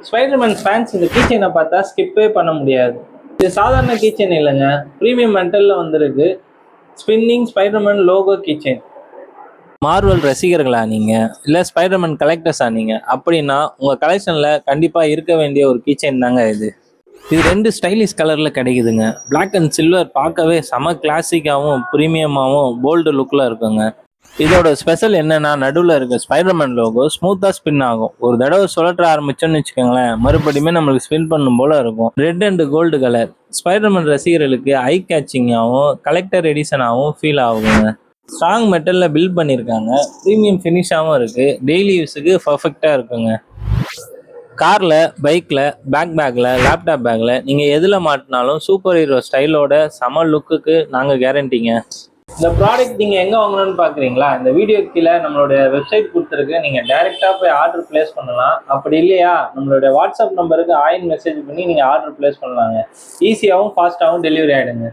Spiderman fans இந்த கீச்செயினை பார்த்தா ஸ்கிப்பே பண்ண முடியாது. இது சாதாரண கீச்செயின் இல்லைங்க, ப்ரீமியம் மெட்டலில் வந்திருக்கு. Spinning Spiderman logo keychain. Marvel ரசிகர்களா நீங்கள், இல்லை ஸ்பைடர்மேன் கலெக்டர்ஸா நீங்கள் அப்படின்னா உங்கள் கலெக்ஷனில் கண்டிப்பாக இருக்க வேண்டிய ஒரு கீச்செயின் தாங்க இது. இது 2 ஸ்டைலிஷ் கலரில் கிடைக்குதுங்க. பிளாக் அண்ட் சில்வர் பார்க்கவே செம கிளாசிக்காகவும் ப்ரீமியமாகவும் போல்டு லுக்கில் இருக்குங்க. இதோட ஸ்பெஷல் என்னன்னா, நடுவில் இருக்க ஸ்பைடர்மேன் லோகோ ஸ்மூத்தாக ஸ்பின் ஆகும். ஒரு தடவை சுழற்ற ஆரம்பிச்சோன்னு வச்சுக்கோங்களேன், மறுபடியுமே நம்மளுக்கு ஸ்பின் பண்ணும் போல இருக்கும். Red and gold colour Spiderman ரசிகர்களுக்கு ஐ கேச்சிங்காகவும் கலெக்டர் எடிஷனாகவும் ஃபீல் ஆகுங்க. ஸ்ட்ராங் மெட்டலில் பில்ட் பண்ணியிருக்காங்க. ப்ரீமியம் ஃபினிஷாகவும் இருக்குது. டெய்லி யூஸுக்கு பர்ஃபெக்டாக இருக்குங்க. காரில், பைக்கில், பேக்கில், லேப்டாப் பேக்கில் நீங்கள் எதில் மாட்டினாலும் சூப்பர் ஹீரோ ஸ்டைலோட செம லுக்குக்கு நாங்கள் கேரண்டிங்க. இந்த ப்ராடக்ட் நீங்கள் எங்கே வாங்கணும்னு பார்க்குறீங்களா? இந்த வீடியோ கீழே நம்மளுடைய வெப்சைட் கொடுத்துருக்கு. நீங்கள் டைரெக்டாக போய் ஆர்டர் ப்ளேஸ் பண்ணலாம். அப்படி இல்லையா, நம்மளுடைய வாட்ஸ்அப் நம்பருக்கு மெசேஜ் பண்ணி நீங்கள் ஆர்டர் ப்ளேஸ் பண்ணலாங்க. ஈஸியாகவும் ஃபாஸ்ட்டாகவும் டெலிவரி ஆகிடுங்க.